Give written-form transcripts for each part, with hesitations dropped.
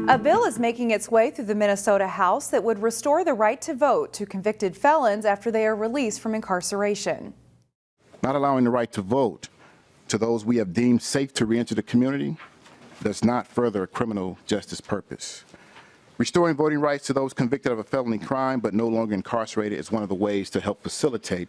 A bill is making its way through the Minnesota House that would restore the right to vote to convicted felons after they are released from incarceration. Not allowing the right to vote to those we have deemed safe to reenter the community does not further a criminal justice purpose. Restoring voting rights to those convicted of a felony crime but no longer incarcerated is one of the ways to help facilitate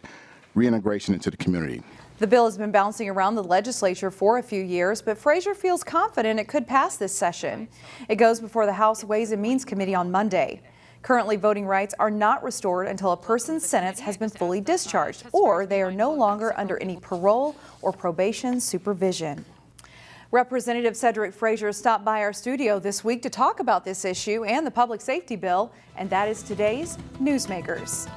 reintegration into the community. The bill has been bouncing around the legislature for a few years, but Frazier feels confident it could pass this session. It goes before the House Ways and Means Committee on Monday. Currently, voting rights are not restored until a person's sentence has been fully discharged or they are no longer under any parole or probation supervision. Representative Cedrick Frazier stopped by our studio this week to talk about this issue and the public safety bill, and that is today's Newsmakers.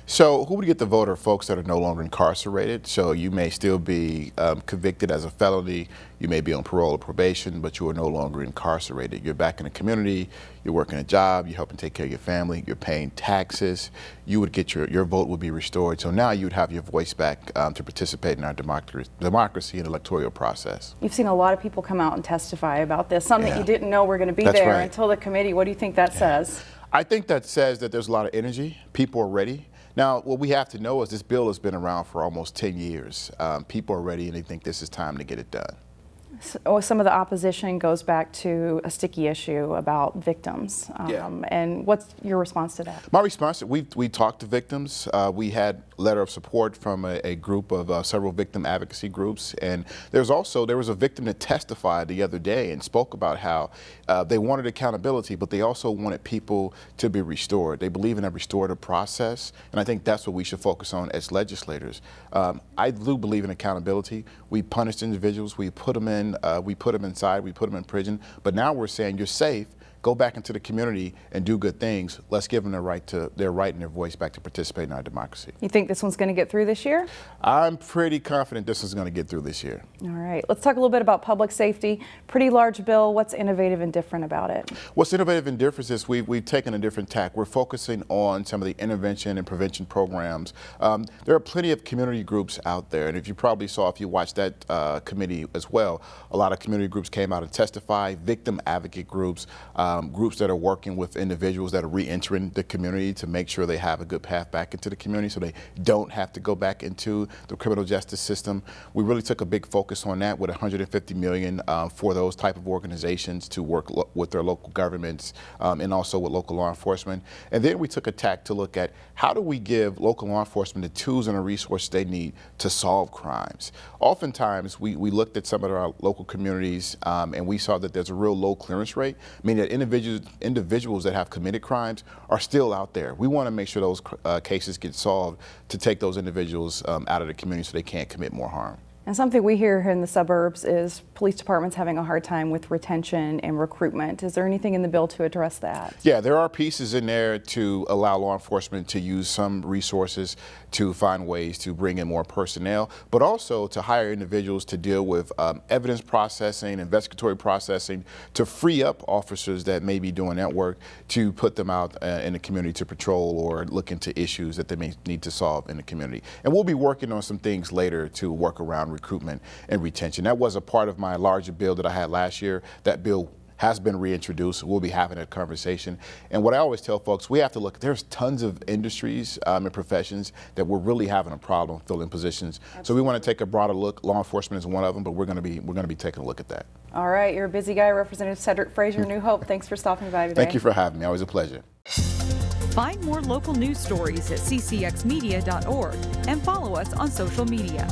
So who would get the vote are folks that are no longer incarcerated. So you may still be convicted as a felony, you may be on parole or probation, but you are no longer incarcerated. You're back in the community, you're working a job, you're helping take care of your family, you're paying taxes. You would get your vote would be restored. So now you would have your voice back to participate in our democracy and electoral process. You've seen a lot of people come out and testify about this, some that you didn't know were going to be That's there right. until the committee. What do you think that says? I think that says that there's a lot of energy. People are ready. Now, what we have to know is this bill has been around for almost 10 years. People are ready and they think this is time to get it done. So, some of the opposition goes back to a sticky issue about victims. And what's your response to that? My response, we talked to victims. We had a letter of support from a group of several victim advocacy groups. And there was a victim that testified the other day and spoke about how they wanted accountability, but they also wanted people to be restored. They believe in a restorative process. And I think that's what we should focus on as legislators. I do believe in accountability. We punished individuals, we put them in, we put them inside, we put them in prison, but now we're saying you're safe, go back into the community and do good things. Let's give them their right and their voice back to participate in our democracy. You think this one's going to get through this year? I'm pretty confident this is going to get through this year. All right, let's talk a little bit about public safety. Pretty large bill. What's innovative and different about it? What's innovative and different is we've taken a different tack. We're focusing on some of the intervention and prevention programs. There are plenty of community groups out there, and if you probably saw, if you watched that committee as well, a lot of community groups came out and testified, victim advocate groups, groups that are working with individuals that are re-entering the community to make sure they have a good path back into the community so they don't have to go back into the criminal justice system. We really took a big focus on that with $150 million for those type of organizations to work with their local governments and also with local law enforcement. And then we took a tack to look at how do we give local law enforcement the tools and the resources they need to solve crimes. Oftentimes we looked at some of our local communities and we saw that there's a real low clearance rate, meaning that individuals that have committed crimes are still out there. We want to make sure those cases get solved to take those individuals out of the community so they can't commit more harm. And something we hear here in the suburbs is police departments having a hard time with retention and recruitment. Is there anything in the bill to address that? Yeah, there are pieces in there to allow law enforcement to use some resources to find ways to bring in more personnel, but also to hire individuals to deal with evidence processing, investigatory processing, to free up officers that may be doing that work to put them out in the community to patrol or look into issues that they may need to solve in the community. And we'll be working on some things later to work around recruitment and retention. That was a part of my larger bill that I had last year. That bill has been reintroduced. We'll be having that conversation. And what I always tell folks, we have to look, there's tons of industries and professions that we're really having a problem filling positions. Absolutely. So we want to take a broader look. Law enforcement is one of them, but we're going to be taking a look at that. All right, you're a busy guy, Representative Cedrick Frazier, New Hope. Thanks for stopping by today. Thank you for having me. Always a pleasure. Find more local news stories at ccxmedia.org and follow us on social media.